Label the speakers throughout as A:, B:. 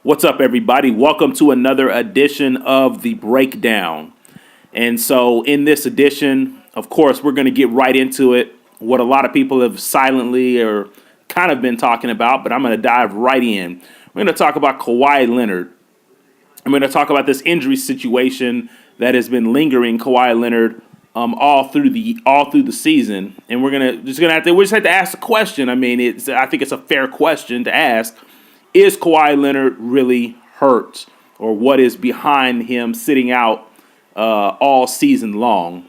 A: What's up, everybody? Welcome to another edition of The Breakdown. And so, in this edition, of course, we're going to get right into it. What a lot of people have silently or kind of been talking about, but I'm going to dive right in. We're going to talk about Kawhi Leonard. I'm going to talk about this injury situation that has been lingering Kawhi Leonard all through the season, and we're just have to ask the question. I mean, I think it's a fair question to ask. Is Kawhi Leonard really hurt, or what is behind him sitting out all season long?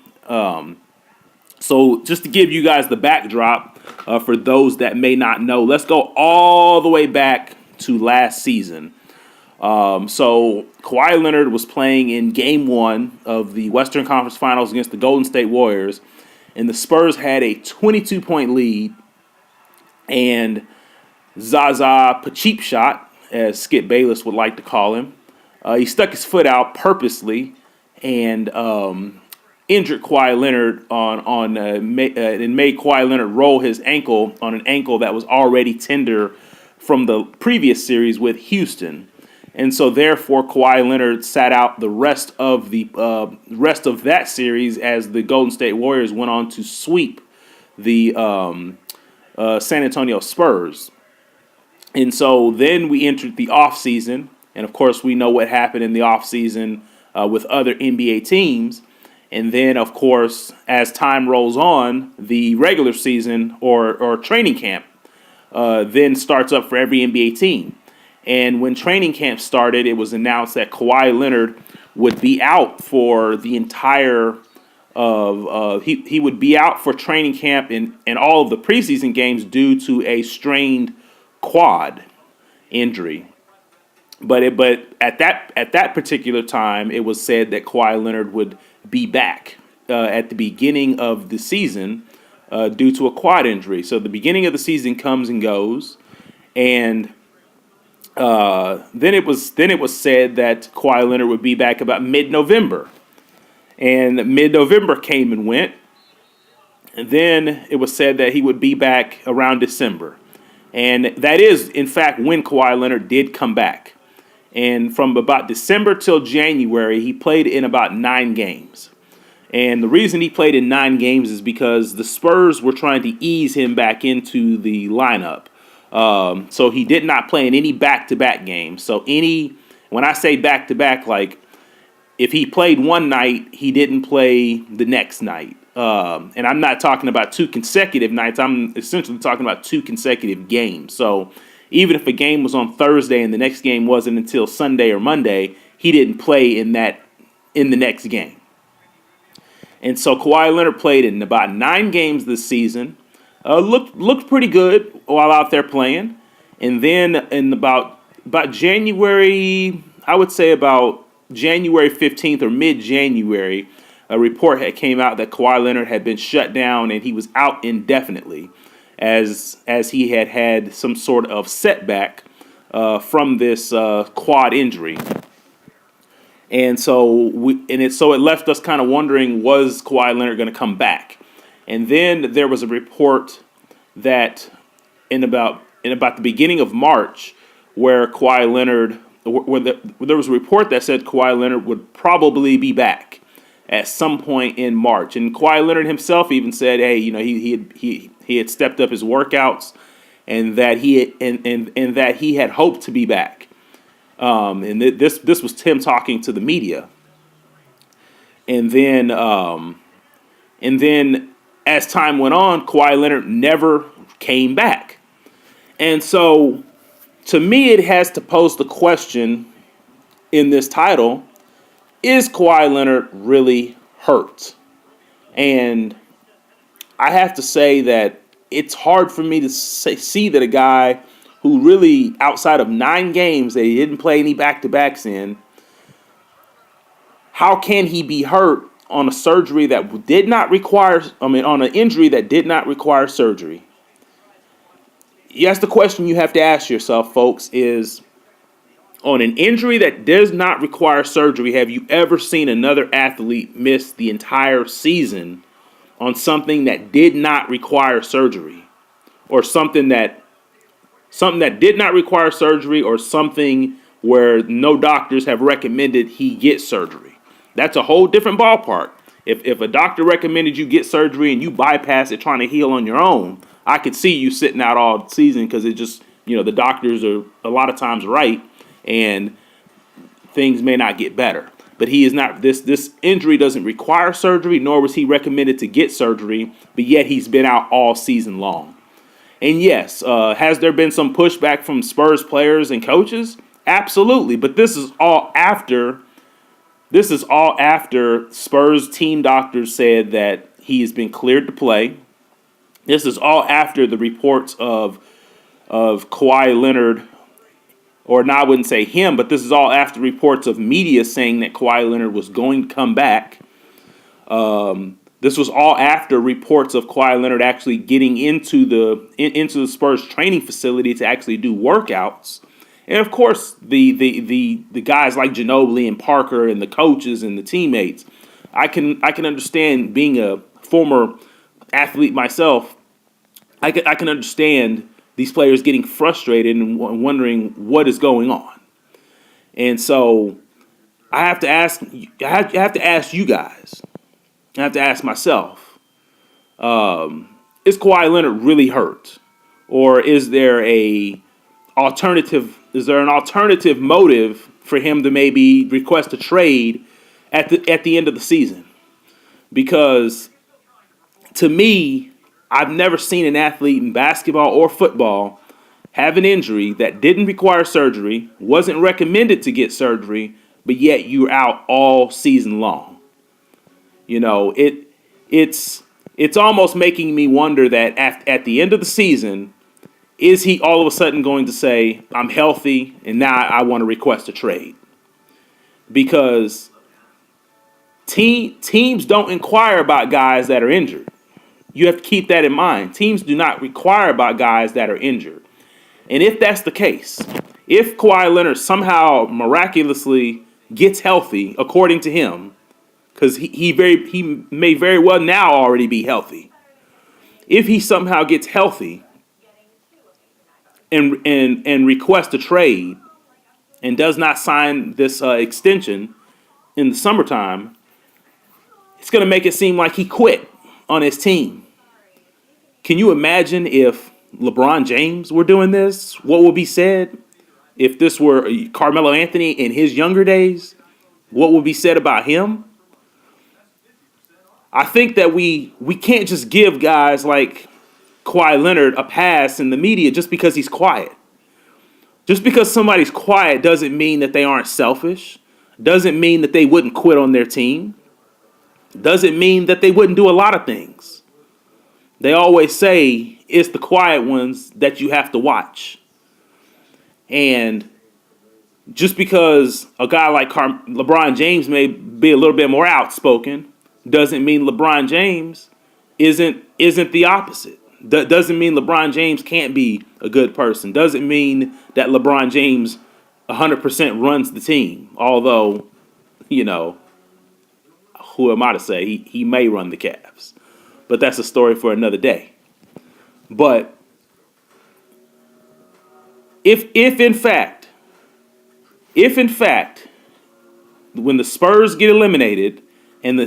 A: So just to give you guys the backdrop for those that may not know, let's go all the way back to last season. So Kawhi Leonard was playing in Game 1 of the Western Conference Finals against the Golden State Warriors, and the Spurs had a 22-point lead, and Zaza Pacheep shot, as Skip Bayless would like to call him. He stuck his foot out purposely and injured Kawhi Leonard and made Kawhi Leonard roll his ankle on an ankle that was already tender from the previous series with Houston. And so, therefore, Kawhi Leonard sat out the rest of that series as the Golden State Warriors went on to sweep the San Antonio Spurs. And so then we entered the offseason, and of course we know what happened in the offseason with other NBA teams. And then, of course, as time rolls on, the regular season or training camp then starts up for every NBA team. And when training camp started, it was announced that Kawhi Leonard would be out for the entire he would be out for training camp and all of the preseason games due to a strained quad injury. But at that particular time, it was said that Kawhi Leonard would be back at the beginning of the season due to a quad injury. So the beginning of the season comes and goes, and then it was said that Kawhi Leonard would be back about mid-November, and mid-November came and went, and then it was said that he would be back around December. And that is, in fact, when Kawhi Leonard did come back. And from about December till January, he played in about 9 games. And the reason he played in 9 games is because the Spurs were trying to ease him back into the lineup. So he did not play in any back-to-back games. So when I say back-to-back, like if he played one night, he didn't play the next night. And I'm not talking about 2 consecutive nights. I'm essentially talking about 2 consecutive games. So even if a game was on Thursday and the next game wasn't until Sunday or Monday, he didn't play in the next game. And so Kawhi Leonard played in about 9 games this season. Looked pretty good while out there playing. And then in about January, I would say about January 15th or mid-January, a report had came out that Kawhi Leonard had been shut down and he was out indefinitely as he had some sort of setback from this quad injury. And so it left us kind of wondering, was Kawhi Leonard going to come back? And then there was a report that in about the beginning of March where Kawhi Leonard there was a report that said Kawhi Leonard would probably be back at some point in March. And Kawhi Leonard himself even said, hey, he had stepped up his workouts and that he had hoped to be back. And this was Tim talking to the media. And then as time went on, Kawhi Leonard never came back. And so to me, it has to pose the question in this title, is Kawhi Leonard really hurt? And I have to say that it's hard for me to see that a guy who really, outside of 9 games that he didn't play any back-to-backs in, how can he be hurt on a surgery that did not require, on an injury that did not require surgery? Yes, the question you have to ask yourself, folks, is on an injury that does not require surgery, have you ever seen another athlete miss the entire season on something that did not require surgery? Or something that did not require surgery, or something where no doctors have recommended he get surgery. That's a whole different ballpark. If a doctor recommended you get surgery and you bypass it trying to heal on your own, I could see you sitting out all season because it just, the doctors are a lot of times right and things may not get better. But he is not, this injury doesn't require surgery, nor was he recommended to get surgery, but yet he's been out all season long. And yes, has there been some pushback from Spurs players and coaches? Absolutely. But this is all after Spurs team doctors said that he has been cleared to play. This is all after the reports of Kawhi Leonard, or no, I wouldn't say him, but this is all after reports of media saying that Kawhi Leonard was going to come back. This was all after reports of Kawhi Leonard actually getting into the Spurs training facility to actually do workouts. And of course, the guys like Ginobili and Parker and the coaches and the teammates, I can understand, being a former athlete myself. I can understand these players getting frustrated and wondering what is going on. And so I have to ask you guys. I have to ask myself, is Kawhi Leonard really hurt? Or is there an alternative motive for him to maybe request a trade at the end of the season? Because to me, I've never seen an athlete in basketball or football have an injury that didn't require surgery, wasn't recommended to get surgery, but yet you're out all season long. It's almost making me wonder that at the end of the season, is he all of a sudden going to say, I'm healthy and now I want to request a trade? Because teams don't inquire about guys that are injured. You have to keep that in mind. Teams do not inquire about guys that are injured. And if that's the case, if Kawhi Leonard somehow miraculously gets healthy, according to him, because he may very well now already be healthy. If he somehow gets healthy and requests a trade and does not sign this extension in the summertime, it's going to make it seem like he quit on his team. Can you imagine if LeBron James were doing this? What would be said? If this were Carmelo Anthony in his younger days, what would be said about him? I think that we can't just give guys like Kawhi Leonard a pass in the media just because he's quiet. Just because somebody's quiet doesn't mean that they aren't selfish. Doesn't mean that they wouldn't quit on their team. Doesn't mean that they wouldn't do a lot of things. They always say it's the quiet ones that you have to watch. And just because a guy like LeBron James may be a little bit more outspoken, doesn't mean LeBron James isn't the opposite. Doesn't mean LeBron James can't be a good person. Doesn't mean that LeBron James 100% runs the team. Although, who am I to say? He may run the Cavs. But that's a story for another day. But if in fact, when the Spurs get eliminated and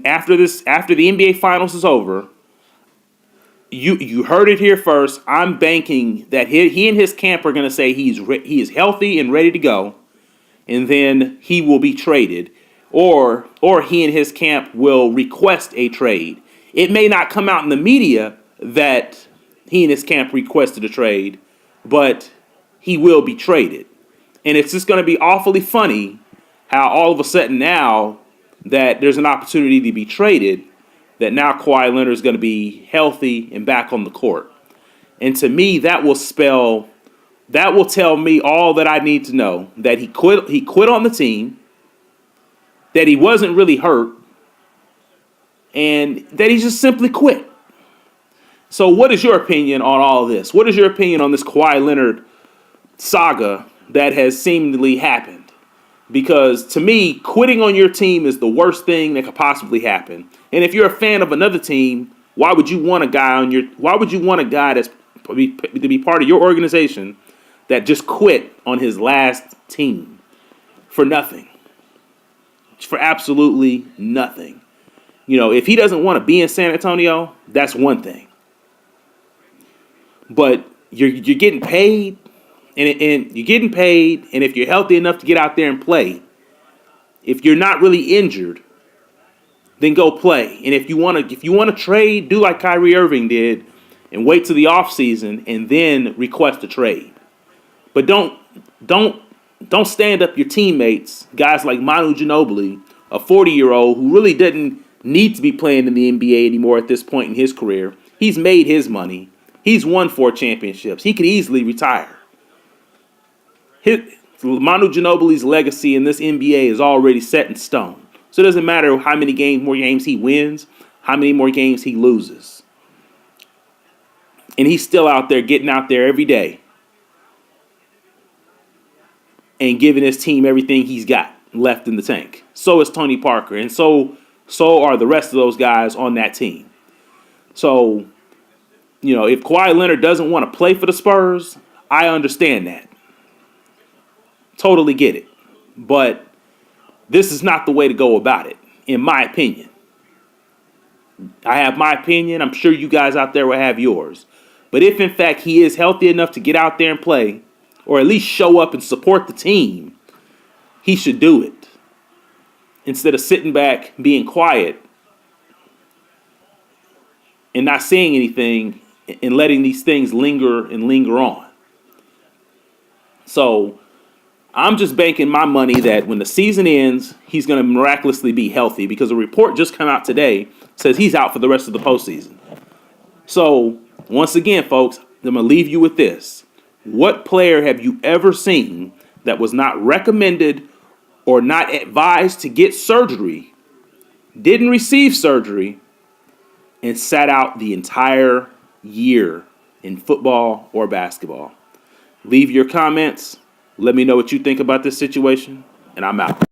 A: after the NBA Finals is over, you heard it here first. I'm banking that he and his camp are going to say he is healthy and ready to go, and then he will be traded, or he and his camp will request a trade. It may not come out in the media that he and his camp requested a trade, but he will be traded. And it's just going to be awfully funny how all of a sudden now that there's an opportunity to be traded, that now Kawhi Leonard is going to be healthy and back on the court. And to me, that will tell me all that I need to know, that he quit on the team, that he wasn't really hurt, and that he just simply quit. So what is your opinion on all of this? What is your opinion on this Kawhi Leonard saga that has seemingly happened? Because to me, quitting on your team is the worst thing that could possibly happen. And if you're a fan of another team, why would you want a guy that's to be part of your organization that just quit on his last team for nothing. For absolutely nothing. You know, if he doesn't want to be in San Antonio, that's one thing. But you're getting paid, and you're getting paid, and if you're healthy enough to get out there and play, if you're not really injured, then go play. And if you want to trade, do like Kyrie Irving did and wait till the offseason and then request a trade. But don't stand up your teammates, guys like Manu Ginobili, a 40-year-old who really didn't need to be playing in the NBA anymore at this point in his career. He's made his money. He's won 4 championships. He could easily retire. Manu Ginobili's legacy in this NBA is already set in stone. So it doesn't matter how many more games he wins, how many more games he loses. And he's still out there, getting out there every day and giving his team everything he's got left in the tank. So is Tony Parker, and so are the rest of those guys on that team. So, you know, if Kawhi Leonard doesn't want to play for the Spurs, I understand that. Totally get it. But this is not the way to go about it, in my opinion. I have my opinion. I'm sure you guys out there will have yours. But if, in fact, he is healthy enough to get out there and play, or at least show up and support the team, he should do it. Instead of sitting back, being quiet, and not saying anything, and letting these things linger on. So I'm just banking my money that when the season ends, he's going to miraculously be healthy, because a report just came out today says he's out for the rest of the postseason. So once again, folks, I'm going to leave you with this. What player have you ever seen that was not recommended or not advised to get surgery, didn't receive surgery, and sat out the entire year in football or basketball? Leave your comments. Let me know what you think about this situation, and I'm out.